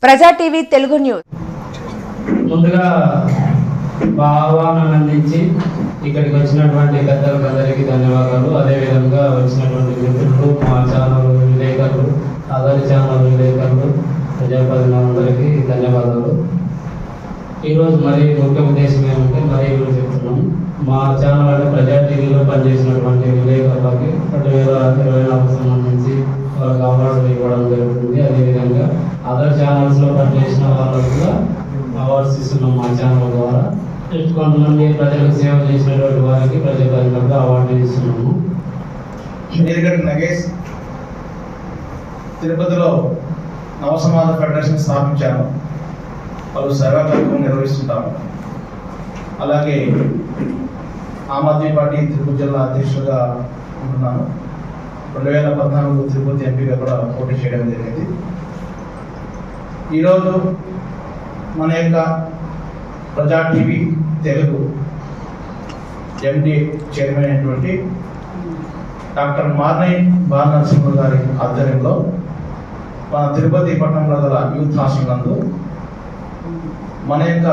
ప్రజా TV Telugu news. ముందుగా ఆహ్వానం అందించి ఇక్కడికి వచ్చినటువంటి పెద్దలందరికీ ధన్యవాదాలు. అదేవిధంగా వచ్చినటువంటి మిత్రులు, మా ఛానల్ విలేకరులు, అదర్ ఛానల్ విలేకరులు, ప్రజాప్రతినిధులందరికీ ధన్యవాదాలు. ఈరోజు మరి ముఖ్య ఉద్దేశం ఏమంటే ఇప్పుడు చెప్తున్నాం, మా ఛానల్ అంటే ప్రజా టీవీలో పనిచేసినటువంటి విలేకరులకి 2024 సంబంధించి వాళ్ళకి అవార్డులు ఇవ్వడం జరుగుతుంది. అదేవిధంగా అదర్ ఛానల్స్లో పనిచేసిన వాళ్ళకు కూడా అవార్డ్స్ ఇస్తున్నాం మా ఛానల్ ద్వారా. కొంతమంది ప్రజలకు సేవ చేసినటువంటి వారికి ప్రజాప్రతినిధులకు అవార్డులు ఇస్తున్నాము. నగేష్ తిరుపతిలో నవసమాజ ఫెడరేషన్ స్థాపించాను. పలు సేవా కార్యక్రమం నిర్వహిస్తుంటాము. అలాగే ఆమ్ ఆద్మీ పార్టీ తిరుపతి జిల్లా అధ్యక్షుడిగా ఉంటున్నాను. 2014 తిరుపతి ఎంపీగా కూడా పోటీ చేయడం జరిగింది. ఈరోజు మన యొక్క ప్రజా టీవీ తెలుగు ఎండి చైర్మన్ అయినటువంటి డాక్టర్ మార్నై బాలనరసింహ గారి ఆధ్వర్యంలో మన తిరుపతి పట్టణంలో గల యూత్ హాస్టల్ నందు మన యొక్క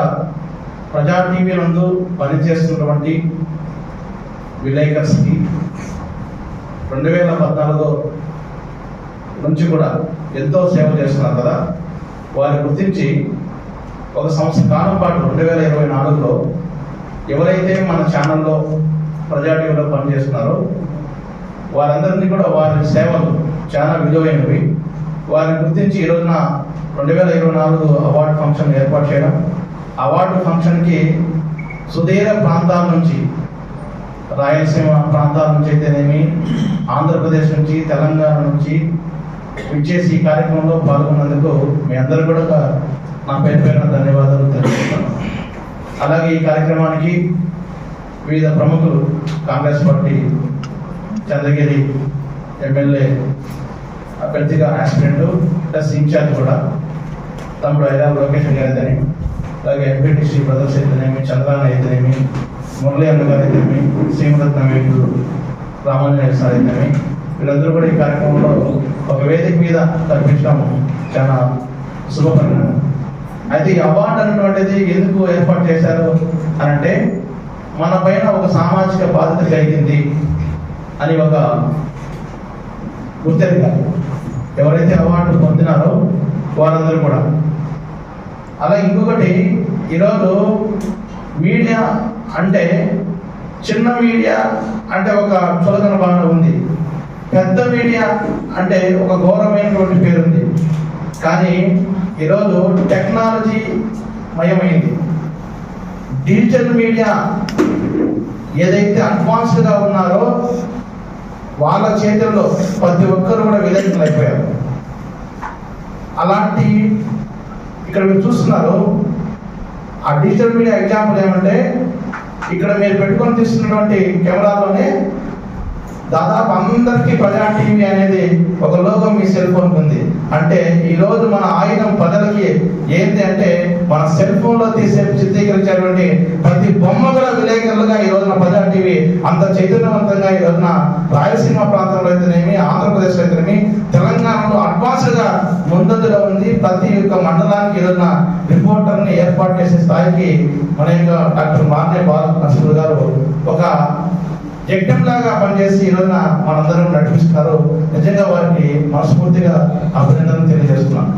ప్రజా టీవీ నందు పనిచేస్తున్నటువంటి విలేకర్స్కి 2014 నుంచి కూడా ఎంతో సేవ చేస్తున్నారు కదా, వారి గుర్తించి ఒక సంవత్సర కాలం పాటు 2024లో ఎవరైతే మన ఛానల్లో ప్రజా టీవీలో పనిచేస్తున్నారో వారందరినీ కూడా వారి సేవలు చాలా విలువైనవి. వారిని గుర్తించి ఈ రోజున 2024 అవార్డు ఫంక్షన్ ఏర్పాటు చేయడం. అవార్డు ఫంక్షన్కి సుదీర ప్రాంతాల నుంచి, రాయలసీమ ప్రాంతాల నుంచి అయితేనేమి, ఆంధ్రప్రదేశ్ నుంచి, తెలంగాణ నుంచి విచ్చేసి ఈ కార్యక్రమంలో పాల్గొన్నందుకు మీ అందరూ కూడా నా పేరు ధన్యవాదాలు తెలుపుతున్నాను. అలాగే ఈ కార్యక్రమానికి వివిధ ప్రముఖులు, కాంగ్రెస్ పార్టీ చంద్రగిరి ఎమ్మెల్యే అభ్యర్థిగా యాస్పిరెంట్ ప్లస్ ఇన్ఛార్జ్ కూడా తమ్ముడు ఐరాల లోకేష్ గారిదని, అలాగే ఎంపీటీసీ బ్రదర్స్ అయితేనేమి, చంద్రాన్న అయితేనేమి, మురళీ అన్న గారు అయితేనేమి, శ్రీమరత్న వేగులు రామాంజనేయ సార్ అయితేనేమి, వీళ్ళందరూ కూడా ఈ కార్యక్రమంలో ఒక వేదిక మీద కనిపించడం చాలా శుభపరిణామం. అయితే ఈ అవార్డు అనేటువంటిది ఎందుకు ఏర్పాటు చేశారు అనంటే, మన పైన ఒక సామాజిక బాధ్యత కలిగింది అని ఒక గుర్తెరిక. ఎవరైతే అవార్డు పొందినారో వారందరూ కూడా. అలా ఇంకొకటి, ఈరోజు మీడియా అంటే చిన్న మీడియా అంటే ఒక చులకన భావన ఉంది, పెద్ద మీడియా అంటే ఒక గౌరవమైనటువంటి పేరుంది. కానీ ఈరోజు టెక్నాలజీ మయమైంది. డిజిటల్ మీడియా ఏదైతే అడ్వాన్స్డ్గా ఉన్నారో వాళ్ళ చేతుల్లో ప్రతి ఒక్కరు కూడా విలేకరులు అయిపోయారు. అలాంటి ఇక్కడ మీరు చూస్తున్నారు, ఆ డిజిటల్ మీడియా ఎగ్జాంపుల్ ఏమంటే, ఇక్కడ మీరు పెట్టుకొని తీస్తున్నటువంటి కెమెరాలోనే దాదాపు అందరికీ ప్రజా టీవీ అనేది ఒక లోగో మీ సెల్ ఫోన్ ఉంది. అంటే ఈరోజు మన ఆయుధం ప్రజలకి ఏంటి అంటే, మన సెల్ ఫోన్లో చిత్రీకరించేటువంటి ప్రతి బొమ్మ కూడా విలేకరులుగా ఈ రోజున ప్రజా టీవీ అంత చైతన్యవంతంగా ఈ రోజున రాయలసీమ ప్రాంతంలో అయితేనేమి, ఆంధ్రప్రదేశ్లో అయితేనేమి, తెలంగాణలో అడ్వాన్స్గా ముందంజలో ఉంది. ప్రతి ఒక్క మండలానికి ఈ రోజున రిపోర్టర్ని ఏర్పాటు చేసే స్థాయికి మన యొక్క డాక్టర్ మార్నై బాలనరసింహ గారు ఒక యజ్ఞంలాగా పనిచేసి ఈ రోజున మనందరం నడిపిస్తున్నారు. నిజంగా వారికి మనస్ఫూర్తిగా అభినందనలు తెలియజేస్తున్నాను.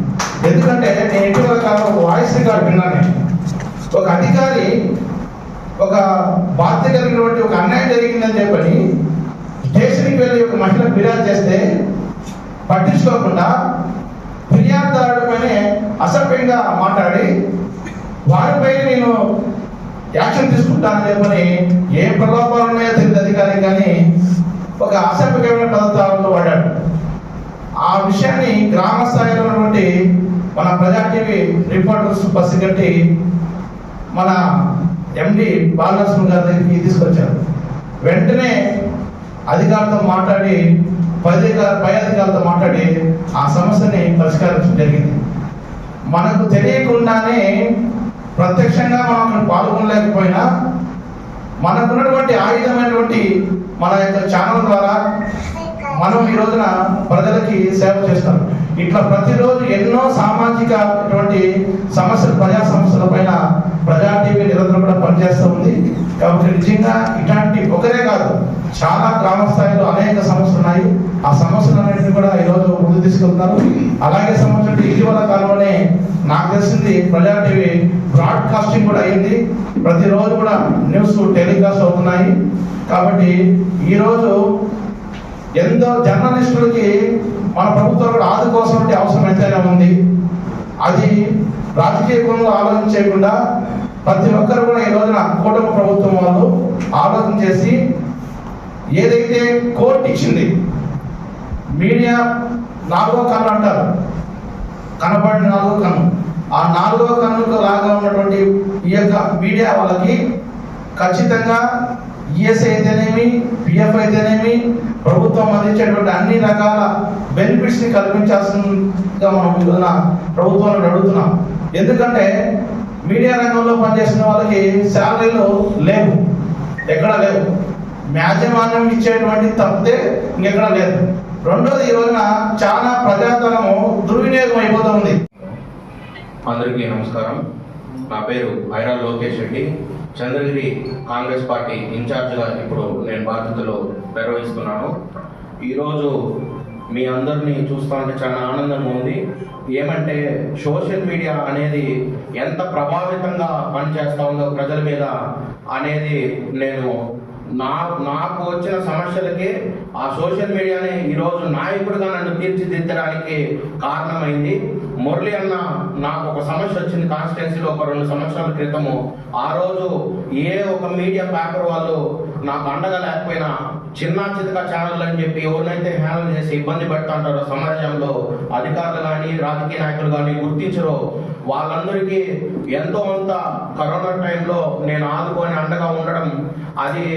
ఎందుకంటే నేను ఇటీవల కాలం ఒక వాయిస్ రికార్డ్ విన్నాను. ఒక అధికారి ఒక బాధ్యత కలిగినటువంటి ఒక అన్యాయం జరిగిందని చెప్పని స్టేషన్కి వెళ్ళి ఒక మహిళ ఫిర్యాదు చేస్తే పట్టించుకోకుండా ఫిర్యాదుదారుడి పైన అసభ్యంగా మాట్లాడి వారిపై నేను యాక్షన్ తీసుకుంటానని చెప్పని ఏ ప్రలోభాలు ఉన్నాయో తెలియదు అధికారి, కానీ ఒక అసభ్యకరమైన పదజాలంలో వాడాడు. ఆ విషయాన్ని గ్రామ స్థాయిలో ఉన్నటువంటి మన ప్రజా టీవీ రిపోర్టర్స్ పసిగట్టి మన ఎండి బాలనరసింహ గారి దగ్గరికి తీసుకొచ్చారు. వెంటనే అధికారులతో మాట్లాడి, పై అధికారులతో మాట్లాడి ఆ సమస్యని పరిష్కరించడం జరిగింది. మనకు తెలియకుండానే ప్రత్యక్షంగా మనం పాల్గొనలేకపోయినా మనకున్నటువంటి ఆయుధమైనటువంటి మన యొక్క ఛానల్ ద్వారా మనం ఈ రోజున ప్రజలకి సేవ చేస్తాం. ఇట్లా ప్రతిరోజు ఎన్నో సామాజికటువంటి సమస్యలు, ప్రజా సమస్యల పైన ప్రజా టీవీ నిరంతరం కూడా పనిచేస్తూ ఉంది. కాబట్టి నిజంగా ఇట్లాంటి ఒకరే కాదు, చాలా గ్రామ స్థాయిలో అనేక సమస్యలు ఉన్నాయి. ఆ సమస్యలన్నింటినీ కూడా ఈరోజు ముందు తీసుకెళ్తున్నారు. అలాగే సంబంధించిన ఇటీవల కాలంలోనే నాకు తెలిసింది ప్రజా టీవీ బ్రాడ్కాస్టింగ్ కూడా అయింది. ప్రతిరోజు కూడా న్యూస్ టెలికాస్ట్ అవుతున్నాయి. కాబట్టి ఈరోజు ఎంతో జర్నలిస్టులకి మన ప్రభుత్వం కూడా ఆదుకోవాల్సిన అవసరం ఎంతైనా ఉంది. అది రాజకీయ కోణంలో ఆలోచన చేయకుండా ప్రతి ఒక్కరు కూడా ఈ రోజున కూటమి ప్రభుత్వం వాళ్ళు ఆలోచన చేసి ఏదైతే కోర్టు ఇచ్చింది, మీడియా 4వ కన్ను అంటారు, కనబడిన 4వ కన్ను, ఆ 4వ కన్నుకు లాగా ఉన్నటువంటి ఈ యొక్క మీడియా వాళ్ళకి ఖచ్చితంగా ఈఎస్ఐ అయితేనేమి, పిఎఫ్ అయితేనేమి, ప్రభుత్వం అందించేటువంటి అన్ని రకాల బెనిఫిట్స్ ని కల్పించాల్సిందిగా మనం ఈరోజున ప్రభుత్వాన్ని అడుగుతున్నాం. ఎందుకంటే మీడియా రంగంలో పనిచేసిన వాళ్ళకి శాలరీలు లేవు, ఎక్కడ లేవు. యాజమాన్యం ఇచ్చేటువంటి తప్పితే ఇంకెక్కడ లేదు. రెండోది, ఈ రోజున చాలా ప్రజాధనము దుర్వినియోగం అయిపోతుంది. అందరికీ నమస్కారం. నా పేరు ఐరాల లోకేష్ రెడ్డి. చంద్రగిరి కాంగ్రెస్ పార్టీ ఇన్ఛార్జ్గా ఇప్పుడు నేను బాధ్యతలు నిర్వహిస్తున్నాను. ఈరోజు మీ అందరినీ చూస్తూ ఉంటే చాలా ఆనందంగా ఉంది. ఏమంటే సోషల్ మీడియా అనేది ఎంత ప్రభావితంగా పనిచేస్తూ ఉందో ప్రజల మీద అనేది నేను నాకు వచ్చిన సమస్యలకి ఆ సోషల్ మీడియానే ఈరోజు నాయకుడిగా నన్ను తీర్చిదిద్దడానికి కారణమైంది. మురళి అన్న నాకు ఒక సమస్య వచ్చింది కాన్స్టిట్యున్సీలో ఒక 2 సంవత్సరాల క్రితము. ఆ రోజు ఏ ఒక మీడియా పేపర్ వాళ్ళు నాకు అండగా లేకపోయినా చిన్న చితక ఛానల్ అని చెప్పి ఎవరినైతే హ్యాండిల్ చేసి ఇబ్బంది పెడుతుంటారో సమాజంలో అధికారులు కానీ రాజకీయ నాయకులు కానీ గుర్తించరో వాళ్ళందరికీ ఎంతో అంత కరోనా టైంలో నేను ఆదుకొని అండగా ఉండడం, అది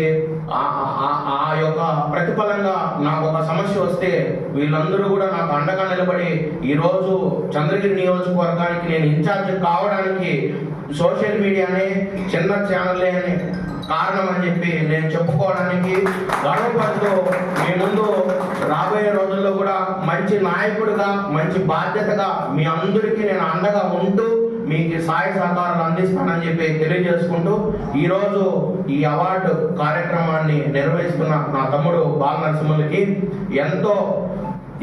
ఆ యొక్క ప్రతిఫలంగా నాకు ఒక సమస్య వస్తే వీళ్ళందరూ కూడా నాకు అండగా నిలబడి ఈరోజు చంద్రగిరి నియోజకవర్గానికి నేను ఇన్ఛార్జ్ కావడానికి సోషల్ మీడియానే, చిన్న ఛానల్లే అని కారణం అని చెప్పి నేను చెప్పుకోవడానికి గర్వపడుతూ మీ ముందు రాబోయే రోజుల్లో కూడా మంచి నాయకుడిగా, మంచి బాధ్యతగా మీ అందరికీ నేను అండగా ఉంటూ మీకు సహాయ సహకారాలు అందిస్తానని చెప్పి తెలియజేసుకుంటూ ఈరోజు ఈ అవార్డు కార్యక్రమాన్ని నిర్వహిస్తున్న నా తమ్ముడు బాల నరసింహులకి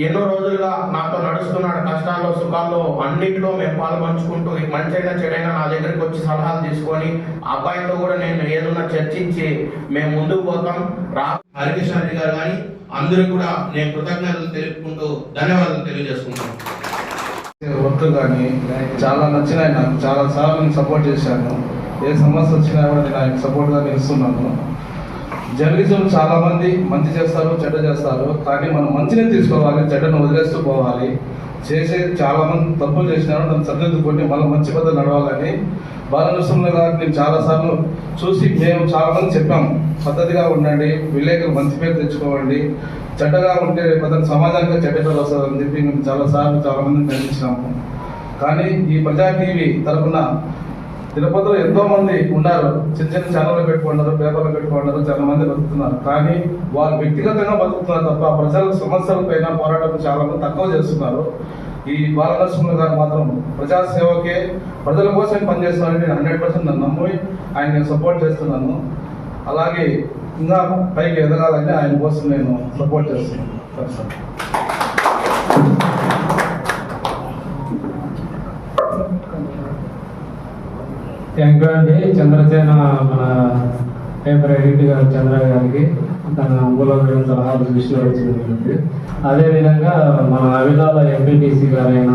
ఎన్నో రోజులుగా నాతో నడుస్తున్నాడు. కష్టాల్లో సుఖాల్లో అన్నింటిలో మేము పాల్పంచుకుంటూ మంచైనా చెడైనా నా దగ్గరికి వచ్చి సలహాలు తీసుకొని అబ్బాయితో కూడా నేను ఏదన్నా చర్చించి మేము ముందుకు పోతాం. హరికృష్ణ రెడ్డి గారు కానీ అందరూ కూడా నేను కృతజ్ఞతలు తెలుపుకుంటూ ధన్యవాదాలు తెలియజేసుకుంటాను. వర్క్ కానీ చాలా నచ్చినాయి. నాకు చాలా సార్లు నేను సపోర్ట్ చేశాను. ఏ సమస్య వచ్చినా కూడా నేను ఆయన సపోర్ట్గా నిలుస్తున్నాను. జర్నలిజం చాలా మంది మంచి చేస్తారు, చెడ్డ చేస్తారు. కానీ మనం మంచిని తీసుకోవాలి, చెడ్డను వదిలేస్తూ పోవాలి. చాలా మంది తప్పులు చేసినారు, దాన్ని సరిదిద్దుకొని మళ్ళీ మంచి పద్ధతి నడవాలని బాలనరసింహ గారిని నేను చాలాసార్లు చూసి మేము చాలా మంది చెప్పాము, పద్ధతిగా ఉండండి, విలేకరులు మంచి పేరు తెచ్చుకోవండి, చెడ్డగా ఉంటే పద్ధతి సమాజానికి చెడ్డ పేరు వస్తుందని చెప్పి మేము చాలా మందిని కనిపించినాము. కానీ ఈ ప్రజా టీవీ తరఫున తిరుపతిలో ఎంతో మంది ఉన్నారు, చిన్న చిన్న ఛానళ్ళు పెట్టుకున్నారు, పేపర్లు పెట్టుకున్నారు, చాలా మంది బతుకుతున్నారు. కానీ వాళ్ళు వ్యక్తిగతంగా బతుకుతున్నారు తప్ప ప్రజల సమస్యలపైన పోరాటం చాలా మంది తక్కువ చేస్తున్నారు. ఈ బాలనరసింహ గారు మాత్రం ప్రజాసేవకే, ప్రజల కోసం పనిచేస్తున్నారని నేను 100% నన్ను నమ్మి ఆయన నేను సపోర్ట్ చేస్తున్నాను. అలాగే ఇంకా పైకి ఎదగాలని ఆయన కోసం నేను సపోర్ట్ చేస్తున్నాను. థ్యాంక్ యూ అండి. చంద్రసేన మన పేపర్ ఎడిటర్ చంద్ర గారికి తన మూలమైన సలహాలు దృష్టిలో వచ్చింది. అదేవిధంగా మన అవిలాల ఎంపీటీసీ గారైన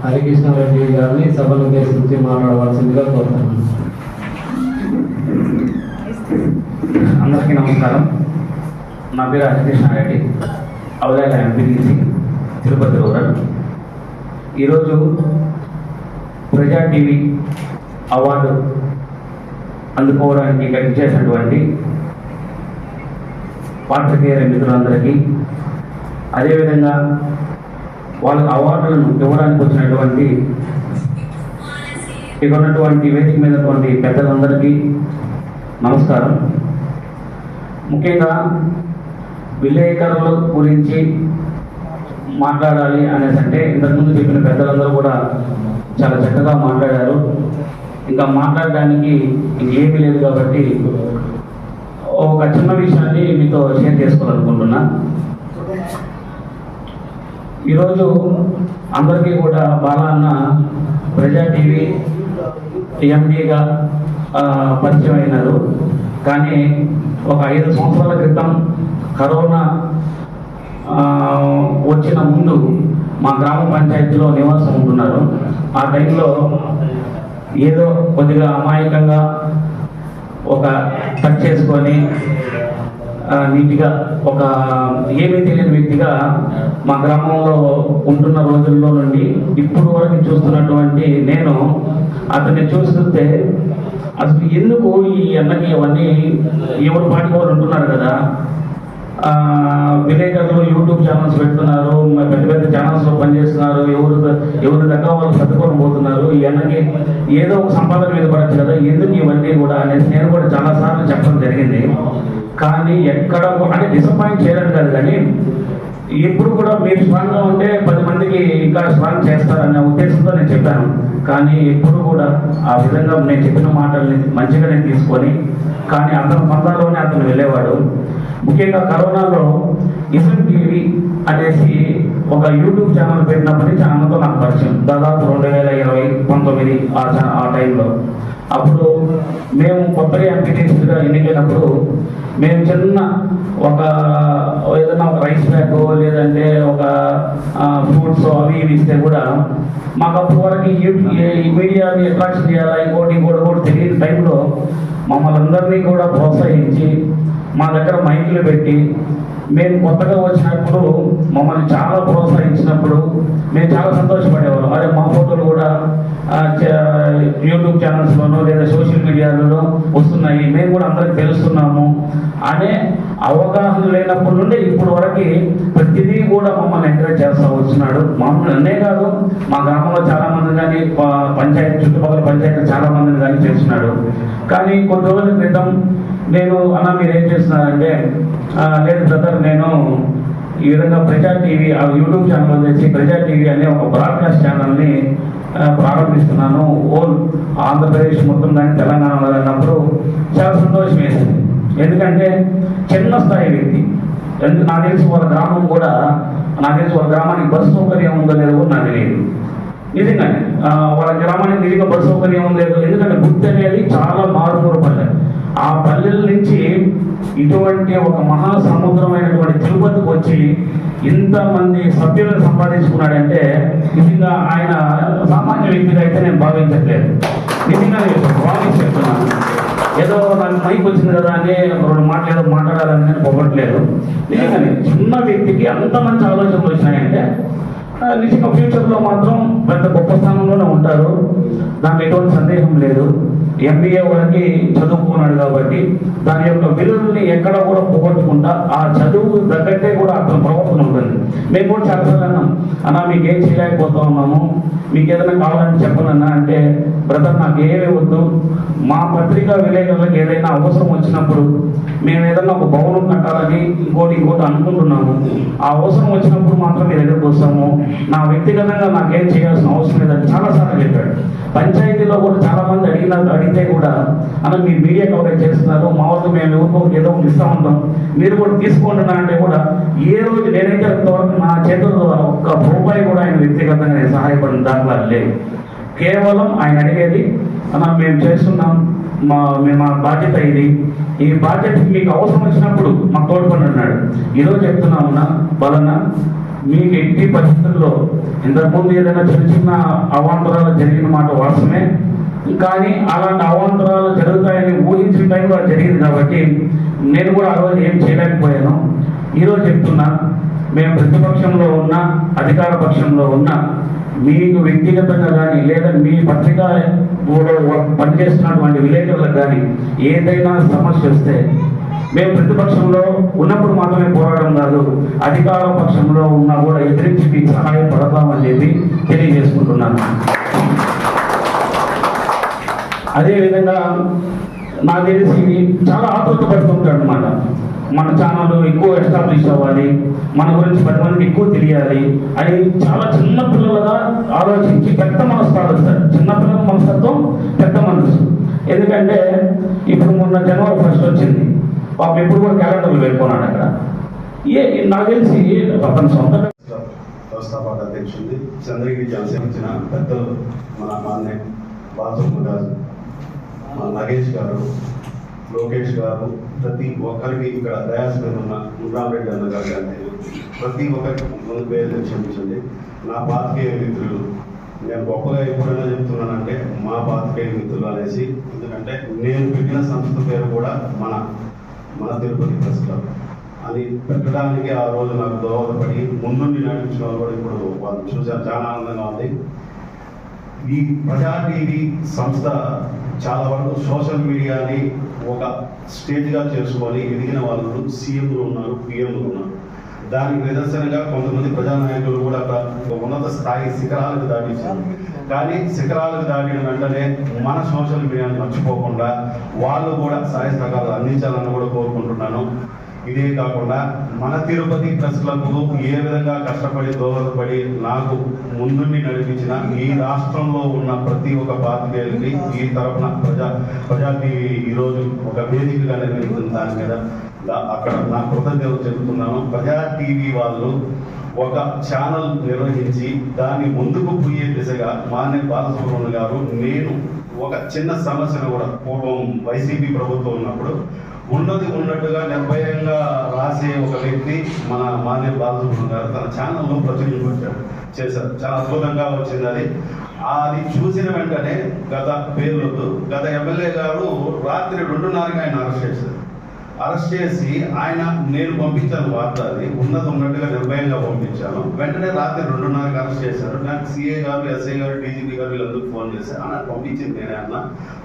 హరికృష్ణారెడ్డి గారిని సభను ఉద్దేశించి మాట్లాడవలసిందిగా కోరుతున్నాను. అందరికీ నమస్కారం. నా పేరు హరికృష్ణారెడ్డి, అవిలాల ఎంపీటీసీ, తిరుపతి రూరల్. ఈరోజు ప్రజా టీవీ అవార్డు అందుకోవడానికి ఇక్కడికి చేసినటువంటి పాత్రికేయ మిత్రులందరికీ, అదేవిధంగా వాళ్ళకి అవార్డులను ఇవ్వడానికి వచ్చినటువంటి ఇక్కడ ఉన్నటువంటి వేదిక మీద ఉన్నటువంటి పెద్దలందరికీ నమస్కారం. ముఖ్యంగా విలేకరుల గురించి మాట్లాడాలి అనేసి అంటే ఇంతకుముందు చెప్పిన పెద్దలందరూ కూడా చాలా చక్కగా మాట్లాడారు. ఇంకా మాట్లాడడానికి ఇంకేమీ లేదు కాబట్టి ఒక చిన్న విషయాన్ని మీతో షేర్ చేసుకోవాలనుకుంటున్నా. ఈరోజు అందరికీ కూడా బాలన్న ప్రజా టీవీ ఎండీగా పరిచయం అయినారు. కానీ ఒక 5 సంవత్సరాల క్రితం కరోనా వచ్చిన ముందు మా గ్రామ పంచాయతీలో నివాసం ఉంటున్నారు. ఆ టైంలో ఏదో కొద్దిగా అమాయకంగా ఒక టచ్ చేసుకొని నీట్గా ఒక ఏమీ తెలియని వ్యక్తిగా మా గ్రామంలో ఉంటున్న రోజుల్లో నుండి ఇప్పుడు వరకు చూస్తున్నటువంటి నేను అతన్ని చూస్తుంటే అసలు ఎందుకు ఈ అన్నకి అవన్నీ ఎవరు పాటి వాళ్ళు ఉంటున్నారు కదా, విలేకరులు యూట్యూబ్ ఛానల్స్ పెడుతున్నారు, పెద్ద పెద్ద ఛానల్స్లో పనిచేస్తున్నారు, ఎవరు దగ్గర వాళ్ళు సర్దుకొని పోతున్నారు, ఈ అన్నకి ఏదో ఒక సంపాదన మీద పడచ్చు కదా, ఎందుకు ఇవన్నీ కూడా అనేసి నేను కూడా చాలాసార్లు చెప్పడం జరిగింది. కానీ ఎక్కడ అంటే డిసప్పాయింట్ చేయడం కాదు, కానీ ఎప్పుడు కూడా మీరు స్ట్రాంగ్గా ఉంటే 10 మందికి ఇంకా స్ట్రాంగ్ చేస్తారనే ఉద్దేశంతో నేను చెప్పాను. కానీ ఎప్పుడు కూడా ఆ విధంగా నేను చెప్పిన మాటల్ని మంచిగానే తీసుకొని, కానీ అతని పందాలోనే అతను వెళ్ళేవాడు. ముఖ్యంగా కరోనాలో ఇసం టీవీ అనేసి ఒక యూట్యూబ్ ఛానల్ పెట్టినప్పటి నుంచి అన్నతో నాకు పరిచయం దాదాపు 2020-19 ఆ టైంలో. అప్పుడు మేము కొత్తగా ఎంపీటీసీగా ఎన్నికైనప్పుడు మేము చిన్న ఒక ఏదైనా ఒక రైస్ బ్యాగ్ లేదంటే ఒక ఫ్రూట్స్ అవి ఇవి ఇస్తే కూడా మాకు అప్పుడు వరకు ఈ మీడియాని అట్రాక్షన్ చేయాలా ఇంకోటి తెలియని టైంలో మమ్మల్ని అందరినీ కూడా ప్రోత్సహించి మా దగ్గర మైకులు పెట్టి మేము కొత్తగా వచ్చినప్పుడు మమ్మల్ని చాలా ప్రోత్సహించినప్పుడు మేము చాలా సంతోషపడేవాళ్ళం. అదే మా ఫోటోలు కూడా యూట్యూబ్ ఛానల్స్లోనో లేదా సోషల్ మీడియాలలో వస్తున్నాయి, మేము కూడా అందరికి తెలుస్తున్నాము అనే అవగాహన లేనప్పటి నుండి ఇప్పుడు వరకు ప్రతిదీ కూడా మమ్మల్ని ఎంకరేజ్ చేస్తూ వస్తున్నాడు. మమ్మల్ని అన్నే కాదు, మా గ్రామంలో చాలా మంది కానీ పంచాయతీ చుట్టుపక్కల పంచాయతీ చాలా మందిని కానీ చేస్తున్నాడు. కానీ కొన్ని రోజుల క్రితం నేను అన్న మీరు ఏం చేస్తున్నారంటే, లేదు బ్రదర్ నేను ఈ విధంగా ప్రజా టీవీ ఆ యూట్యూబ్ ఛానల్ వచ్చేసి ప్రజా టీవీ అనే ఒక బ్రాడ్కాస్ట్ ఛానల్ని ప్రారంభిస్తున్నాను ఓల్ ఆంధ్రప్రదేశ్ మొత్తం కానీ తెలంగాణలో అన్నప్పుడు చాలా సంతోషం వేసింది. ఎందుకంటే చిన్న స్థాయి వ్యక్తి, నాకు తెలిసి వాళ్ళ గ్రామం కూడా నాకు తెలిసి వాళ్ళ గ్రామానికి బస్సు సౌకర్యం ఉందో లేదో కూడా నాకు తెలియదు. నిజంగానే వాళ్ళ గ్రామానికి నిజంగా బస్సు సౌకర్యం లేదు. ఎందుకంటే గుర్తు అనేది చాలా మారుమూరు పల్లె. ఆ పల్లెల నుంచి ఇటువంటి ఒక మహాసముద్రమైనటువంటి తిరుపతికి వచ్చి ఇంతమంది సభ్యులను సంపాదించుకున్నాడంటే నిజంగా ఆయన సామాన్య వ్యక్తిగా అయితే నేను భావించట్లేదు. నిజంగా భావించేస్తున్నాను. ఏదో నాకు మైక్ వచ్చింది కదా అని 2 మాటలు ఏదో మాట్లాడాలని నేను పొగట్లేదు. నిజంగానే చిన్న వ్యక్తికి అంత మంచి ఆలోచనలు వచ్చినాయంటే నిజంగా ఫ్యూచర్లో మాత్రం పెద్ద గొప్ప స్థానంలోనే ఉంటారు, దాంట్లో ఎటువంటి సందేహం లేదు. ఎంబీఏ వరకు చదువుకున్నాడు కాబట్టి దాని యొక్క విలువల్ని ఎక్కడ కూడా పోగొట్టుకుంటా ఆ చదువు తగ్గట్టే కూడా అతని ప్రవర్తన ఉంటుంది. మేము కూడా చాలాసార్లు అన్నాం, అన్నా మీకు ఏం చేయలేకపోతా ఉన్నాము, మీకు ఏదైనా కావాలని చెప్పనన్నా అంటే, బ్రదర్ నాకు ఏమీ వద్దు, మా పత్రికా విలేకరులకు ఏదైనా అవసరం వచ్చినప్పుడు మేము ఏదైనా ఒక భవనం కట్టాలని ఇంకోటి అనుకుంటున్నాము, ఆ అవసరం వచ్చినప్పుడు మాత్రం మీ దగ్గరకు వస్తాము, నా వ్యక్తిగతంగా నాకేం చేయాల్సిన అవసరం లేదని చాలాసార్లు చెప్పాడు. పంచాయతీలో కూడా చాలా మంది అడిగితే కూడా అన్న మీరు మీడియా కవరేజ్ చేస్తున్నారు, మా వద్ద మేము ఎవరికో ఏదో ఇస్తూ ఉంటాం, మీరు కూడా తీసుకోండి అంటే కూడా ఏ రోజు నేనైతే నా చేతుల్లో ఒక్క రూపాయి కూడా ఆయన వ్యక్తిగతంగా నేను సహాయపడిన దాఖలాలు లేవు. కేవలం ఆయన అడిగేది అన్న మేము చేస్తున్నాం, మా బాధ్యత ఇది, ఈ బాధ్యత మీకు అవసరం వచ్చినప్పుడు మాకు తోడ్పడి అన్నాడు. ఈరోజు చెప్తున్నామన్నా బలన్న మీకు ఎట్టి పరిస్థితుల్లో ఇంతకుముందు ఏదైనా చిన్న అవాంతరాలు జరిగిన మాట వాస్తవమే, కానీ అలాంటి అవాంతరాలు జరుగుతాయని ఊహించిన టైంలో అది జరిగింది కాబట్టి నేను కూడా ఆ రోజు ఏం చేయలేకపోయాను. ఈరోజు చెప్తున్నా, మేము ప్రతిపక్షంలో ఉన్న అధికార పక్షంలో ఉన్న మీకు వ్యక్తిగతంగా కానీ లేదా మీ పత్రికా పనిచేస్తున్నటువంటి విలేకరులకు కానీ ఏదైనా సమస్య వస్తే మేము ప్రతిపక్షంలో ఉన్నప్పుడు మాత్రమే పోరాటం కాదు, అధికార పక్షంలో ఉన్నా కూడా ఎదిరించి మీకు సహాయపడతామని చెప్పి తెలియజేసుకుంటున్నాను. అదేవిధంగా నాకు తెలిసి చాలా ఆతృత పడుతుంటాడు అన్నమాట. మన ఛానల్ ఎక్కువ ఎస్టాబ్లిష్ అవ్వాలి, మన గురించి 10 మందికి ఎక్కువ తెలియాలి అని చాలా చిన్న పిల్లలుగా ఆలోచించి పెద్ద మనసు ఆలోచిస్తారు. చిన్నపిల్లల మనస్తత్వం పెద్ద మనసు. ఎందుకంటే ఇప్పుడు మొన్న జనవరి 1 వచ్చింది, పాపం ఎప్పుడు కూడా క్యాలెండర్లు పెట్టుకున్నాడు అక్కడ. నాకు తెలిసి అతను సొంత వ్యవస్థాపక అధ్యక్షుడు చంద్రగిరి జనసేన పెద్దలు మన మాన్య బాలసుబ్రహ్మణ్యం గారు, మన నగేష్ గారు, లోకేష్ గారు, ప్రతి ఒక్కరికి ఇక్కడ దయాస్ మీద ఉన్న మున్రామరెడ్డి అన్న గారు కానీ ప్రతి ఒక్కరికి ముందు పేరు క్షమించండి. నా పాతికేయ మిత్రులు, నేను గొప్పగా ఎప్పుడైనా చెప్తున్నానంటే మా పాతికేయ మిత్రులు అనేసి, ఎందుకంటే నేను పెట్టిన సంస్థ పేరు కూడా మన తిరుపతి ప్రెస్ క్లబ్ అది పెట్టడానికి ఆ రోజు నాకు దోహదపడి ముందుండి నడిపించిన వాళ్ళు కూడా ఇప్పుడు వాళ్ళు చూసారు, చాలా ఆనందంగా ఉంది. ఈ ప్రజా టీవీ సంస్థ చాలా వరకు సోషల్ మీడియాని ఒక స్టేజ్గా చేసుకొని ఎదిగిన వాళ్ళు సీఎంలు ఉన్నారు, పిఎంలు ఉన్నారు. దానికి నిదర్శనంగా కొంతమంది ప్రజానాయకులు కూడా ఒక ఉన్నత స్థాయి శిఖరాలకు దాటించారు. కానీ శిఖరాలకు దాటిన వెంటనే మన సోషల్ మీడియాని మర్చిపోకుండా వాళ్ళు కూడా సహాయ సహకారాలు అందించాలని కూడా కోరుకుంటున్నాను. ఇదే కాకుండా మన తిరుపతి ప్రెస్ క్లబ్కు ఏ విధంగా కష్టపడి దోహదపడి నాకు ముందుండి నడిపించిన ఈ రాష్ట్రంలో ఉన్న ప్రతి ఒక్క పాత్రికేయులకి ఈ తరఫున ప్రజా టీవీ ఈరోజు ఒక వేదికగా నిర్వహిస్తున్న దాని మీద అక్కడ నా కృతజ్ఞతలు చెబుతున్నాను. ప్రజా టీవీ వాళ్ళు ఒక ఛానల్ నిర్వహించి దాన్ని ముందుకు పోయే దిశగా మాన్య బాలసుబ్రహ్మణ్యం గారు, నేను ఒక చిన్న సమస్యను కూడా పూర్వం వైసీపీ ప్రభుత్వం ఉన్నప్పుడు ఉన్నది ఉన్నట్టుగా నిర్భయంగా రాసే ఒక వ్యక్తి మన మాన్య బాలసుబ్రహ్మణ్యం గారు తన ఛానల్లో ప్రచురించారు, చేశారు. చాలా అద్భుతంగా వచ్చింది అది. అది చూసిన వెంటనే గత ఎమ్మెల్యే గారు రాత్రి 2:30కి ఆయన అరెస్ట్ చేసి ఆయన నేను పంపించాను వార్త, అది ఉన్నట్టుగా నిర్భయంగా పంపించాను. వెంటనే రాత్రి 2:30కి అరెస్ట్ చేశారు. నాకు సిఏ గారు, ఎస్ఐ గారు, డీజీపీ గారు వీళ్ళందరూ ఫోన్ చేశారు. అన్న పంపించింది నేనే అన్న,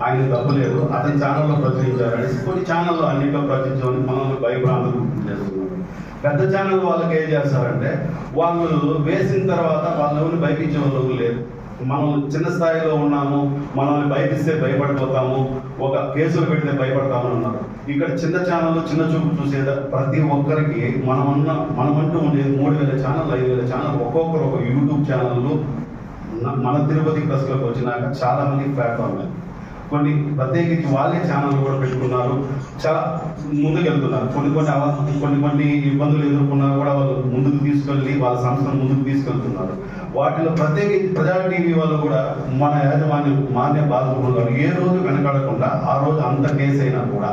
ఆయన తప్పులేదు, అతని ఛానల్లో ప్రచురించారని. కొన్ని ఛానల్లో అన్నింటిలో ప్రచురించమని మనల్ని భయభ్రాంతులు చేస్తున్నారు. పెద్ద ఛానల్ వాళ్ళకి ఏం చేస్తారంటే వాళ్ళు వేసిన తర్వాత వాళ్ళని భయపించే వాళ్ళు లేదు. మనం చిన్న స్థాయిలో ఉన్నాము, మనల్ని భయపిస్తే భయపడిపోతాము, ఒక కేసులు పెడితే భయపడతామని ఉన్నారు. ఇక్కడ చిన్న ఛానళ్ళు చిన్న చూపు చూసేదా ప్రతి ఒక్కరికి మనమంటూ ఉండేది 3,000 ఛానల్, 5,000 ఛానల్, ఒక్కొక్కరు ఒక యూట్యూబ్ ఛానళ్ళు మన తిరుపతి ప్రెస్ క్లబ్ వచ్చినాక చాలా మంది ప్లాట్ఫామ్ కొన్ని ప్రత్యేకించి వాళ్ళే ఛానల్ కూడా పెట్టుకున్నారు, చాలా ముందుకు వెళ్తున్నారు. కొన్ని ఇబ్బందులు ఎదుర్కొన్నా కూడా వాళ్ళు ముందుకు తీసుకెళ్ళి వాళ్ళ సంస్థను ముందుకు తీసుకెళ్తున్నారు. వాటిలో ప్రత్యేకించి ప్రజా టీవీ వాళ్ళు కూడా మన యాజమాన్యం మాన్య బాలసుబ్రహ్మణ్యం గారు ఏ రోజు వెనకాడకుండా, ఆ రోజు అంత కేసు అయినా కూడా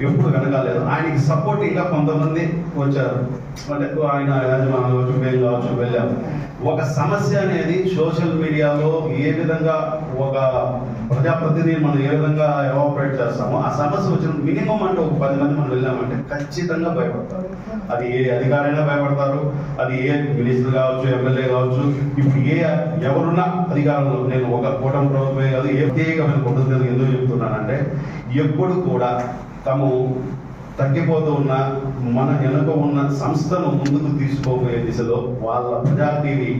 ఎప్పుడు వెనకాలేదు. ఆయనకి సపోర్టింగ్గా కొంతమంది వచ్చారు, అంటే ఆయన యాజమాన్యం కావచ్చు, మేము కావచ్చు వెళ్ళాము. ఒక సమస్య అనేది సోషల్ మీడియాలో ఏ విధంగా ఒక ప్రజాప్రతినిధి మనం ఏ విధంగా ఎవాపరేట్ చేస్తామో, ఆ సమస్య వచ్చిన మినిమం అంటే ఒక 10 మంది మనం వెళ్ళామంటే ఖచ్చితంగా భయపడతారు. అది ఏ అధికారైనా భయపడతారు, అది ఏ మినిస్టర్ కావచ్చు, ఎమ్మెల్యే కావచ్చు. ఇప్పుడు ఎవరున్నా అధికారంలో, నేను ఒక కూటమి ప్రభుత్వమే కాదు, ఏ ప్రత్యేకమైన పద్ధతి ఎందుకు చెప్తున్నానంటే ఎప్పుడు కూడా తాము తగ్గిపోతూ ఉన్న మన వెనుక ఉన్న సంస్థను ముందుకు తీసుకోబోయే దిశలో వాళ్ళ ప్రజా టీవీ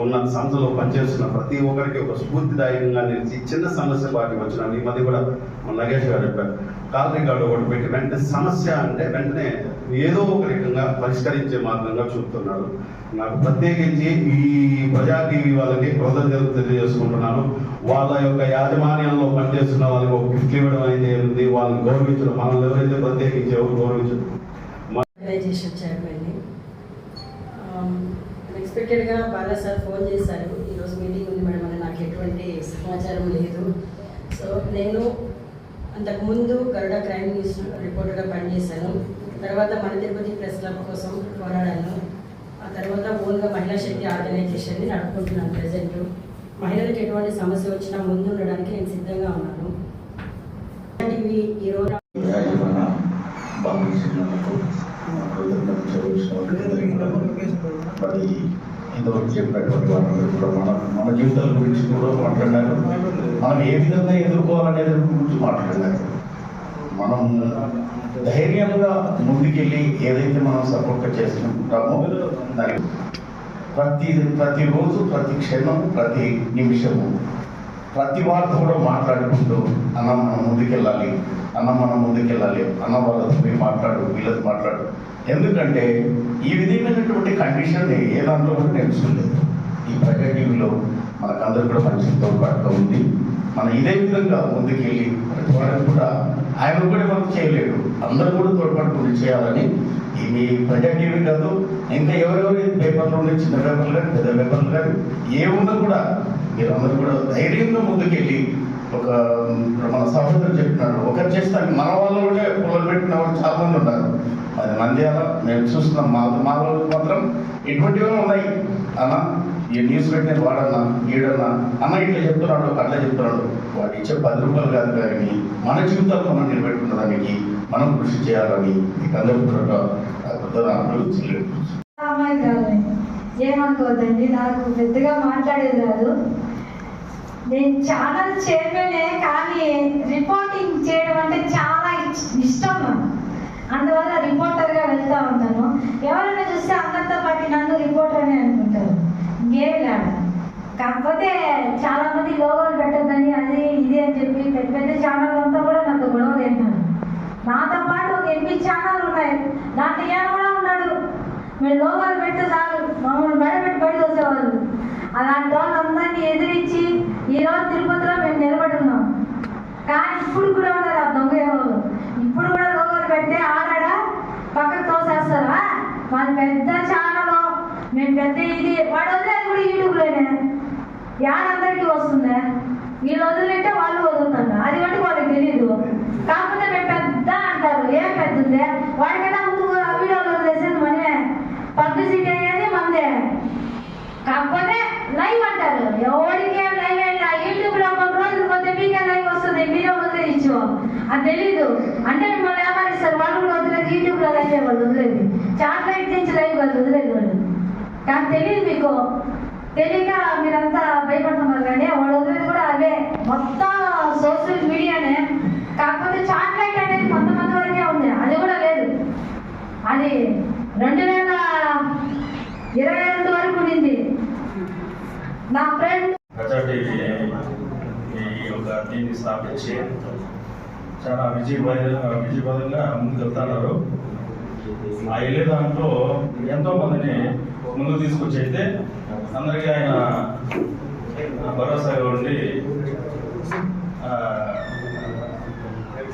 ఉన్న సంస్థలో పనిచేస్తున్న ప్రతి ఒక్కరికి ఒక స్ఫూర్తిదాయకంగా నిలిచి చిన్న సమస్య పాటి వచ్చిన ఈ మధ్య కూడా నగేష్ గారు చెప్పారు, కాల్ రికార్డు ఒకటి పెట్టి వెంటనే సమస్య అంటే వెంటనే ఏదో ఒక రకంగా పరిష్కరించే మార్గంగా చూపుతున్నాడు. నాకు ప్రత్యేకించి ఈ ప్రజా టీవీ వాళ్ళకి కృతజ్ఞతలు తెలియజేసుకుంటున్నాను. వాళ్ళ యొక్క యాజమాన్యంలో పనిచేస్తున్న వాళ్ళకి ఒక గిఫ్ట్ ఇవ్వడం అయితే ఉంది, వాళ్ళని గౌరవించడం, మనల్ని ఎవరైతే ప్రత్యేకించి ఎవరు గౌరవించడం. అన్ఎక్స్పెక్టెడ్గా బాలా సార్ ఫోన్ చేశారు, ఈరోజు మీటింగ్ ఉంది మేడం అని. నాకు ఎటువంటి సమాచారం లేదు. సో నేను అంతకుముందు గరుడ క్రైమ్ న్యూస్ రిపోర్టర్గా పనిచేశాను. తర్వాత మన తిరుపతి ప్రెస్ క్లబ్ కోసం పోరాడాను. ఆ తర్వాత ఓన్గా మహిళా శక్తి ఆర్గనైజేషన్ని నడుపుకుంటున్నాను. ప్రజెంట్ మహిళలకు ఎటువంటి సమస్య వచ్చినా ముందు ఉండడానికి నేను సిద్ధంగా ఉన్నాను. టీవీ ఈరోజు మరి ఇంతవరకు చెప్పినటువంటి వాళ్ళు కూడా మన జీవితాల గురించి కూడా మాట్లాడారు. మనం ఏ విధంగా ఎదుర్కోవాలనేది గురించి మాట్లాడారు. మనం ధైర్యంగా ముందుకెళ్ళి ఏదైతే మనం సపోర్ట్గా చేసుకుంటామో దానికి ప్రతిరోజు, ప్రతి క్షణం, ప్రతి నిమిషము, ప్రతి వార్త కూడా మాట్లాడుకుంటూ అన్న మనం ముందుకెళ్ళాలి, అన్న వాళ్ళతో పోయి మాట్లాడు, వీళ్ళతో మాట్లాడు, ఎందుకంటే ఈ విధమైనటువంటి కండిషన్ ఏ దాంట్లో కూడా తెలుసుకుంది. ఈ ప్రజా టీవీలో మనకందరూ కూడా మంచి తోడ్పాటుగా ఉంది. మనం ఇదే విధంగా ముందుకెళ్ళి ప్రతి వారికి కూడా ఆయన కూడా మనకు చేయలేడు, అందరూ కూడా తోడ్పాటు చేయాలని ఈ ప్రజా టీవీ కాదు, ఇంకా ఎవరెవరు పేపర్లు ఉన్నాయి, చిన్న పేపర్లు కానీ పెద్ద పేపర్లు కానీ ఏమున్నా కూడా మీరు అందరూ కూడా ధైర్యంగా ముందుకెళ్ళి ఒక మన సహోదరు చెప్పినాడు, ఒకరు చేస్తాను మన వాళ్ళు కూడా పొలం పెట్టిన వాళ్ళు చాలా మంది ఉన్నారు. అది నంద్యాల మేము చూస్తున్నాం, మా వాళ్ళు మాత్రం ఇటువంటివే ఉన్నాయి. అన్న ఈ న్యూస్ పెట్టిన వాడన్నా ఈడన్నా అన్న ఇట్లా చెప్తున్నాడు అట్లా చెప్తున్నాడు, వాడు ఇచ్చే 10 రూపాయలు కాదు కానీ మన జీవితాలు మనం నిలబెట్టుకున్నదానికి మనం కృషి చేయాలని మీకు అందరూ కూడా ఏమనుకోవద్దండి, నాకు పెద్దగా మాట్లాడేది రాదు. నేను ఛానల్ చైర్మనే, కానీ రిపోర్టింగ్ చేయడం అంటే చాలా ఇష్టం నాకు. అందువల్ల రిపోర్టర్గా వెళ్తూ ఉంటాను. ఎవరైనా చూస్తే అందరితో పాటు నన్ను రిపోర్టర్ అని అనుకుంటారు, ఇంకేమి లేదు. కాకపోతే చాలా మంది లోగోలు పెట్టద్దని అది ఇది అని చెప్పి పెద్ద పెద్ద ఛానల్ అంతా కూడా నాతో గొడవలు ఏంటారు. నాతో పాటు ఒక 8 ఛానల్ ఉన్నాయి, దాంట్లో ఈయన కూడా ఉన్నాడు. మీరు లోగోలు పెడితే చాలు మమ్మల్ని బయటపెట్టి బయటకు వచ్చేవాళ్ళు. అలాంటి వాళ్ళందరినీ ఎదిరించి ఈరోజు తిరుపతిలో మేము నిలబడున్నాం. కానీ ఇప్పుడు కూడా ఉన్నారు ఆ దొంగ వాళ్ళు. ఇప్పుడు కూడా లోగోలు పెడితే ఆడాడ పక్కకు తోసేస్తారా? మాది పెద్ద ఛానల్, మేము పెద్ద ఇది వాడు వదిలేదు కూడా యూట్యూబ్లోనే యాడందరికీ వస్తుందా? వీళ్ళు వదిలింటే వాళ్ళు వదులుతారు, అది బట్టి వాళ్ళకి తెలియదు. కాకపోతే మేము పెద్ద అంటారు, ఏం పెద్ద ఉందే? వాడికైనా ముందు వీడియోలు వదిలేసేది మనమే, పబ్లిసిటీ అనేది మందే. కాకపోతే లైవ్ అంటారు, ఎవరికి లైవ్ అయినా యూట్యూబ్లో 1 రోజులు పోతే మీకే లైవ్ వస్తుంది, మీరే వదిలేయచ్చు. అది తెలీదు అంటే మిమ్మల్ని ఏమనిస్తారు, వాళ్ళు కూడా వదిలేదు. యూట్యూబ్లో లైవ్ వాళ్ళు వదిలేదు, చాట్లైట్ నుంచి లైవ్ వాళ్ళు వదిలేదు వాళ్ళు. కానీ తెలియదు మీకు, తెలియక మీరంతా భయపడుతున్నారు. కానీ వాడు వదిలేదు కూడా అవే, మొత్తం సోషల్ మీడియానే. కాకపోతే చాట్లైట్ అనేది కొంతమంది వరకే ఉంది, అది కూడా లేదు. అది 2022 వరకు ఉండింది. నా ఫ్రెండ్ ప్రజా టీవీ ఈ యొక్క దీన్ని స్థాపించి చాలా విజయపదంగా ముందుకు వెళ్తున్నారు. ఆ వెళ్ళే దాంట్లో ఎంతో మందిని ముందుకు తీసుకొచ్చి అయితే అందరికీ ఆయన భరోసాగా ఉండి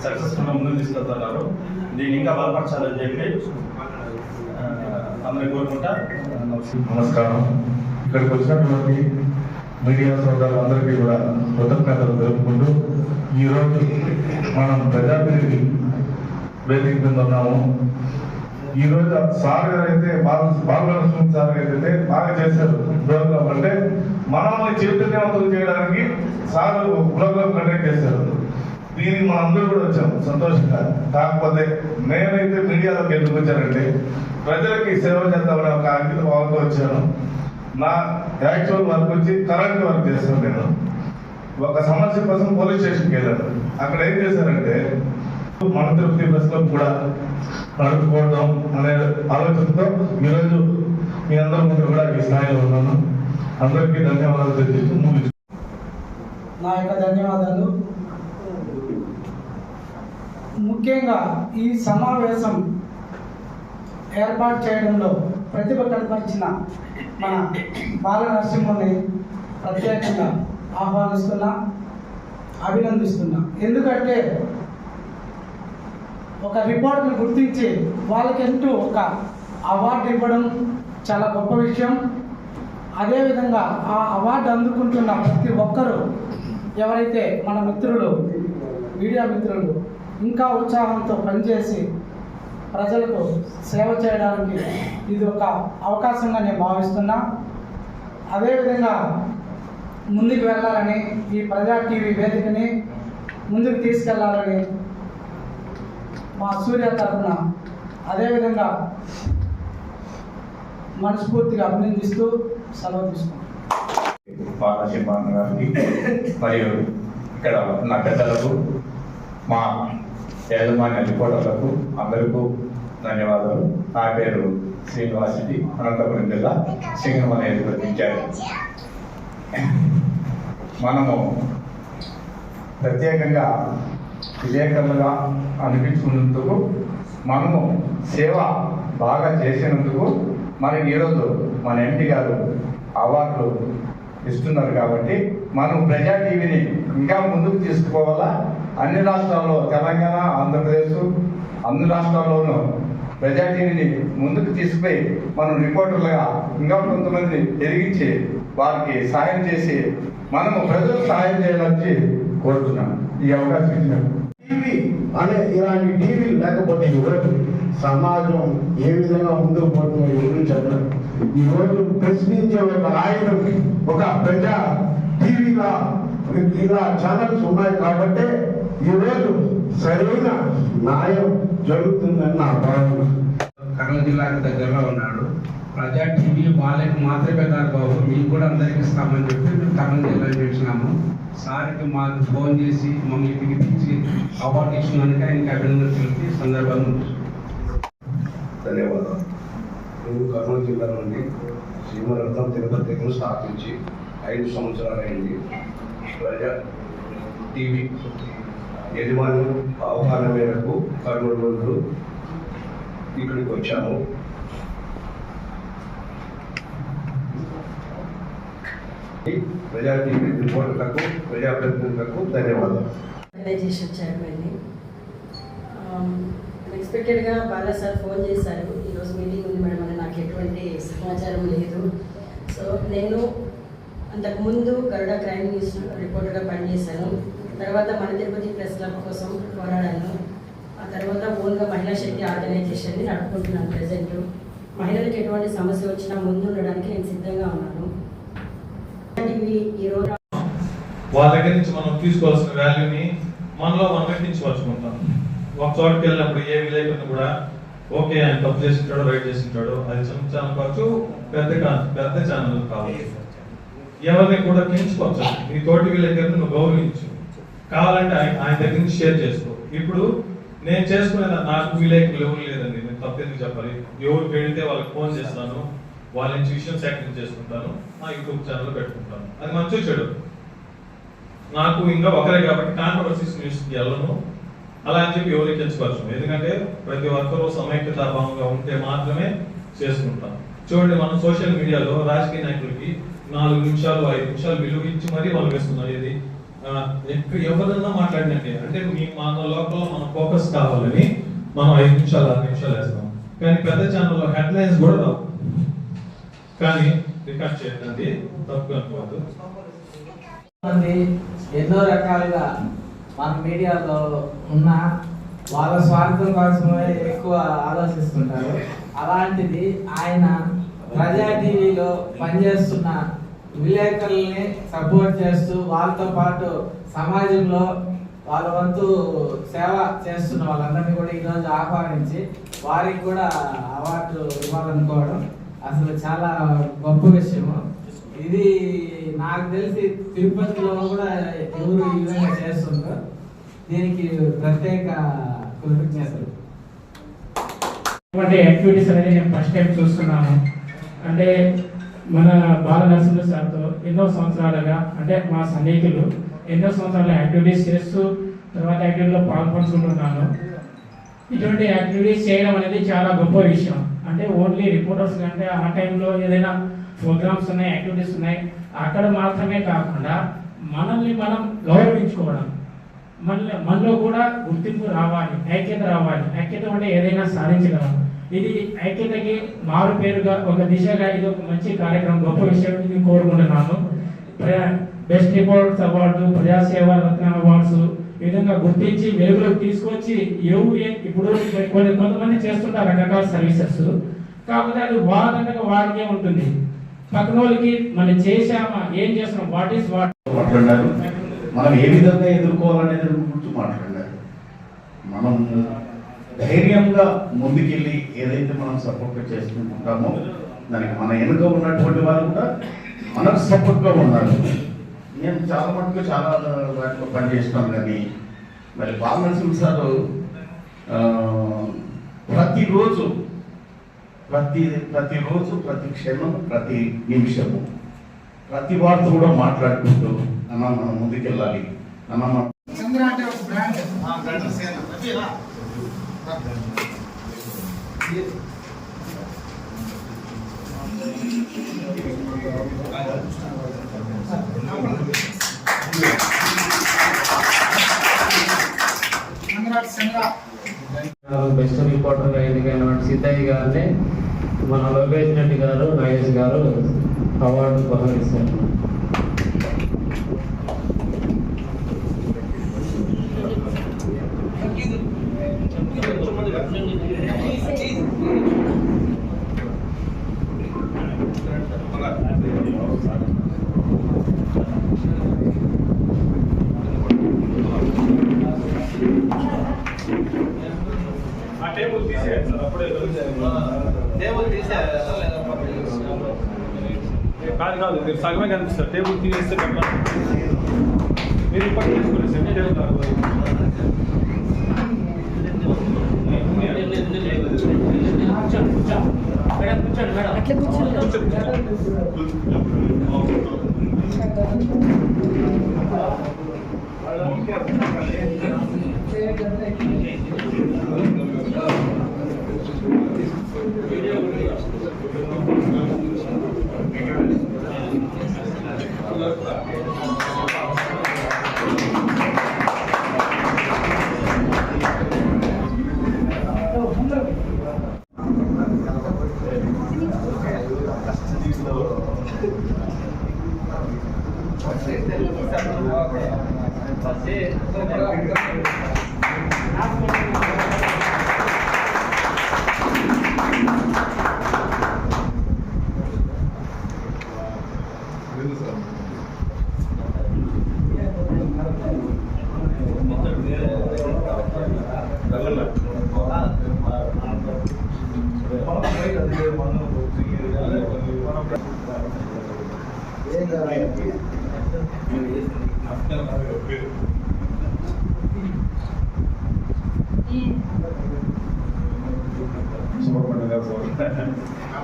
సక్సెస్ఫుల్గా ముందుకు తీసుకెళ్తున్నారు. దీన్ని ఇంకా బలపరచాలని చెప్పి అందరికీ కోరుకుంటా. నమస్కారం. ఇక్కడికి వచ్చినటువంటి మీడియా సోదరులందరికీ కూడా కృతజ్ఞతలు తెలుపుకుంటూ ఈరోజు మనం ప్రజాప్రతినిధి వేదిక కింద ఉన్నాము. ఈరోజు సార్ గారు అయితే బాలనరసింహ సార్ గారు అయితే బాగా చేశారు ప్రోగ్రామ్. అంటే మనం చైతన్యవంతులు చేయడానికి సార్ ప్రోగ్రామ్ కండక్ట్ చేశారు. దీనికి మనందరూ కూడా వచ్చాం సంతోషంగా. కాకపోతే నేనైతే మీడియాలోకి ఎందుకు వచ్చానంటే ప్రజలకి సేవ చేద్దామనే ఒక అంకిత భావంతో వచ్చాను. నా యాక్చువల్ వర్క్ వచ్చి కరెంట్ వర్క్ చేస్తాను. నేను ఒక సమస్య కోసం పోలీస్ స్టేషన్కి వెళ్ళాను. అక్కడ ఏం చేశారంటే మన తిరుపతి బస్సులో కూడా నడుపుకోవడం అనే ఆలోచనతో ఈరోజు మీ అందరి ముందు కూడా ఈ స్థాయిలో ఉన్నాను. అందరికీ ధన్యవాదాలు తెలియజేస్తూ ముగిస్తున్నాను. నా యొక్క ధన్యవాదాలు. ముఖ్యంగా ఈ సమావేశం ఏర్పాటు చేయడంలో ప్రతిభ కనపరిచిన మన బాలనరసింహని ప్రత్యేకంగా ఆహ్వానిస్తున్నా, అభినందిస్తున్నా. ఎందుకంటే ఒక రిపోర్ట్ని గుర్తించి వాళ్ళకంటూ ఒక అవార్డు ఇవ్వడం చాలా గొప్ప విషయం. అదేవిధంగా ఆ అవార్డు అందుకుంటున్న ప్రతి ఒక్కరూ ఎవరైతే మన మిత్రులు, మీడియా మిత్రులు ఇంకా ఉత్సాహంతో పనిచేసి ప్రజలకు సేవ చేయడానికి ఇది ఒక అవకాశంగా నేను భావిస్తున్నా. అదేవిధంగా ముందుకు వెళ్ళాలని, ఈ ప్రజా టీవీ వేదికని ముందుకు తీసుకెళ్లాలని మా సూర్య తరఫున అదేవిధంగా మనస్ఫూర్తిగా అభినందిస్తూ సెలవు తీసుకుంటాం. బాలనరసింహన్ గారికి మరియు ఇక్కడ నా పెద్దలకు, మా యాజమాన్య రిపోర్టర్లకు అందరికీ ధన్యవాదాలు. నా పేరు శ్రీనివాసుడి, అనంతపురం జిల్లా సింగనమల నియోజకవర్గం. మనము ప్రత్యేకంగా విలేకరులుగా అనిపించుకున్నందుకు మనము సేవ బాగా చేసినందుకు మనకి ఈరోజు మన ఎంపీ గారు అవార్డులు ఇస్తున్నారు కాబట్టి మనం ప్రజా టీవీని ఇంకా ముందుకు తీసుకుపోవాలా. అన్ని రాష్ట్రాల్లో తెలంగాణ, ఆంధ్రప్రదేశ్ అన్ని రాష్ట్రాల్లోనూ ప్రజా టీవీని ముందుకు తీసుకుపోయి మనం రిపోర్టర్లుగా ఇంకా కొంతమంది ఎదిగించి వారికి సహాయం చేసి మనము ప్రజలకు సహాయం చేయాలని కోరుతున్నాం. ఈ అవకాశం ఇచ్చినాం. టీవీ అనే ఇలాంటి టీవీ లేకపోతే ఈరోజు సమాజం ఏ విధంగా ముందుకు పోతుందో వివరించారు. ఈరోజు ప్రశ్నించే ఒక ఆయన ఒక ప్రజా టీవీగా ఇలా ఛానల్స్ ఉన్నాయి కాబట్టి ఈరోజు సరైన న్యాయం జరుగుతుందని నా భావన. కర్నూలు జిల్లాకు దగ్గరలో ఉన్నాడు. ప్రజా టీవీ వాళ్ళకి మాత్రమే కాదు బాబు, మీకు కూడా అందరికి ఇస్తామని చెప్పి మేము కర్నూలు జిల్లాలో చేసినాము. సార్కి మాకు ఫోన్ చేసి మమ్మల్ని పిలిపించి అవార్డు ఇచ్చినందుకు ఆయనకి అభినందనలు తెలిపి సందర్భంగా ధన్యవాదాలు. నేను కర్నూలు జిల్లా నుండి శ్రీమరత్నం తిరుపతిను స్థాపించి 5 సంవత్సరాలైంది. ప్రజా టీవీ యజమాని ఆహ్వానం మేరకు కర్నూలు నుండి ఇక్కడికి వచ్చాము. ప్రజా టీవీ రిపోర్టర్లకు, ప్రజాప్రతినిధులకు ధన్యవాదాలు. ఆర్గనైజేషన్ చైర్మన్ని అన్ఎక్స్పెక్టెడ్గా బాలా సార్ ఫోన్ చేశారు. ఈరోజు మీటింగ్ ఉంది మేడం అని నాకు ఎటువంటి సమాచారం లేదు. సో నేను అంతకుముందు గరుడ క్రైమ్ న్యూస్ రిపోర్టర్గా పనిచేశాను. తర్వాత మన తిరుపతి ప్రెస్ క్లబ్ కోసం పోరాడాను. ఆ తర్వాత ఓన్గా మహిళా శక్తి ఆర్గనైజేషన్ని నడుపుకుంటున్నాను. ప్రజెంట్ మహిళలకు ఎటువంటి సమస్య వచ్చినా ముందు ఉండడానికి నేను సిద్ధంగా ఉన్నాను. ఈరోజు వాళ్ళ దగ్గర నుంచి మనం తీసుకోవాల్సిన వాల్యూని మనలో మనం పెట్టించుకోవాల్సుకుంటాం. ఒక చోటుకి వెళ్ళినప్పుడు ఏ విలేకరుని కూడా ఓకే ఆయన తప్పు చేసింటాడు, రైట్ చేసింటాడు, అది చిన్న ఛానల్ కావచ్చు, పెద్ద ఛానల్ కావచ్చు, ఎవరిని కూడా కించుకోవచ్చు. నీ తోటి విలేకరుని నువ్వు గౌరవించు, కావాలంటే ఆయన దగ్గర నుంచి షేర్ చేసుకో. ఇప్పుడు నేను చేసుకునే నాకు విలేకరులు ఎవరు లేదండి, నేను తప్పేందుకు చెప్పాలి. ఎవరు పెడితే వాళ్ళకి ఫోన్ చేస్తాను, వాళ్ళ నుంచి విషయం సేకరణ చేసుకుంటాను, నా యూట్యూబ్ ఛానల్ పెట్టుకుంటాను. అది మంచి చెడు. నాకు ఇంకా ఒకరే కాబట్టి కాంట్రవర్సీస్ న్యూస్కి వెళ్ళను, అలా అని చెప్పి ఎవరికి తెచ్చుకోవచ్చు. ఎందుకంటే ప్రతి ఒక్కరూ సమైక్యతాభావంగా ఉంటే మాత్రమే చేసుకుంటాం. చూడండి, మనం సోషల్ మీడియాలో రాజకీయ నాయకులకి 4 నిమిషాలు 5 నిమిషాలు విలువ ఇచ్చి మరీ వాళ్ళు వేస్తున్నారు. ఇది ఎవరన్నా మాట్లాడినట్టే, అంటే మన లోపల మన ఫోకస్ కావాలని మనం 5 నిమిషాలు 6 నిమిషాలు వేస్తాం. కానీ పెద్ద ఛానల్లో హెడ్లైన్స్ కూడా రావు. కానీ రికార్డ్ చేయడానికి తప్పు అనుకోవద్దు. ఎన్నో రకాలుగా మన మీడియాలో ఉన్న వాళ్ళ స్వార్థం కోసమే ఎక్కువ ఆలోచిస్తుంటారు. అలాంటిది ఆయన ప్రజా టీవీలో పనిచేస్తున్న విలేకరుల్ని సపోర్ట్ చేస్తూ వాళ్ళతో పాటు సమాజంలో వాళ్ళ వంతు సేవ చేస్తున్న వాళ్ళందరినీ కూడా ఈరోజు ఆహ్వానించి వారికి కూడా అవార్డు ఇవ్వాలనుకోవడం అసలు చాలా గొప్ప విషయము. ఇది నాకు తెలిసి తిరుపతిలో కూడా ఎవరు ఈ విధంగా చేస్తుంటారు. దీనికి ప్రత్యేక కృతజ్ఞతలు. ఇటువంటి యాక్టివిటీస్ అనేది నేను ఫస్ట్ టైం చూస్తున్నాను. అంటే మన బాల నరసింహ సార్తో ఎన్నో సంవత్సరాలుగా, అంటే మా సన్నిహితులు ఎన్నో సంవత్సరాల యాక్టివిటీస్ చేస్తూ తర్వాత యాక్టివిటీలో పాల్పంచుకుంటున్నాను. ఇటువంటి యాక్టివిటీస్ చేయడం అనేది చాలా గొప్ప విషయం. అంటే ఓన్లీ రిపోర్టర్స్ కంటే ఆ టైంలో ఏదైనా ప్రోగ్రామ్స్ ఉన్నాయి, యాక్టివిటీస్ ఉన్నాయి, అక్కడ మాత్రమే కాకుండా మనల్ని మనం గౌరవించుకోవడం, మనలో కూడా గుర్తింపు రావాలి, ఐక్యత రావాలి. ఐక్యత అంటే ఏదైనా సాధించగలం. ఇది ఐక్యతకి మారు పేరుగా ఒక దిశగా ఇది ఒక మంచి కార్యక్రమం, గొప్ప విషయం. ఇది కోరుకుంటున్నాను. బెస్ట్ రిపోర్ట్స్ అవార్డు, ప్రజాసేవ రత్న అవార్డ్స్ ఈ విధంగా గుర్తించి వెలుగులోకి తీసుకొచ్చి ఇప్పుడు కొంతమంది చేస్తుంటారు రకరకాల సర్వీసెస్, కాకపోతే అది వాళ్ళంతగా వాళ్ళకే ఉంటుంది. పక్కన వాళ్ళకి మనం చేసామా, ఏం చేస్తున్నాం, వాట్ ఈస్ వాట్ మాట్లాడారు. మనం ఏ విధంగా ఎదుర్కోవాలనేది గురించి మాట్లాడారు. మనం ధైర్యంగా ముందుకెళ్ళి ఏదైతే మనం సపోర్ట్ చేసుకుంటామో దానికి మన వెనుక ఉన్నటువంటి వాళ్ళు కూడా మనకు సపోర్ట్గా ఉన్నారు. నేను చాలా మటుకు చాలా వాటిలో పనిచేస్తాను. కానీ మరి బాల నరసింహ సార్ ప్రతిరోజు ప్రతి క్షణం ప్రతి నిమిషము ప్రతి వారితో కూడా మాట్లాడుకుంటూ అన్న మనం ముందుకెళ్ళాలి అన్న. చంద్ర అంటే ఒక బ్రాండ్ బెస్ట్ రిపోర్టర్గా ఎన్నికైనటువంటి సిద్ధయ్య గారిని మన లోకేష్ రెడ్డి గారు, నాగేష్ గారు అవార్డు బహుకరిస్తారు. కాదు మీరు సగమే కనిపిస్తారు. టేబుల్ తీసేస్తే మీరు ఇప్పటి తీసుకుని టేబుల్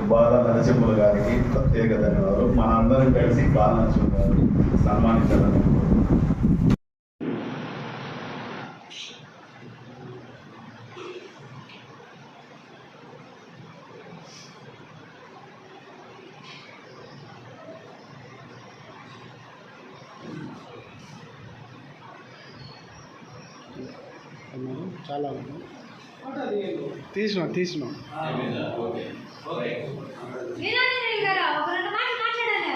బాల నరసింహులు గారికి ప్రత్యేక ధన్యవాదాలు. మన అందరం కలిసి బాల నరసింహ గారిని సన్మానించాలని చాలా తీసినా వీరాంజనేయులు గారు ఒక 2 మాటలు మాట్లాడాలి.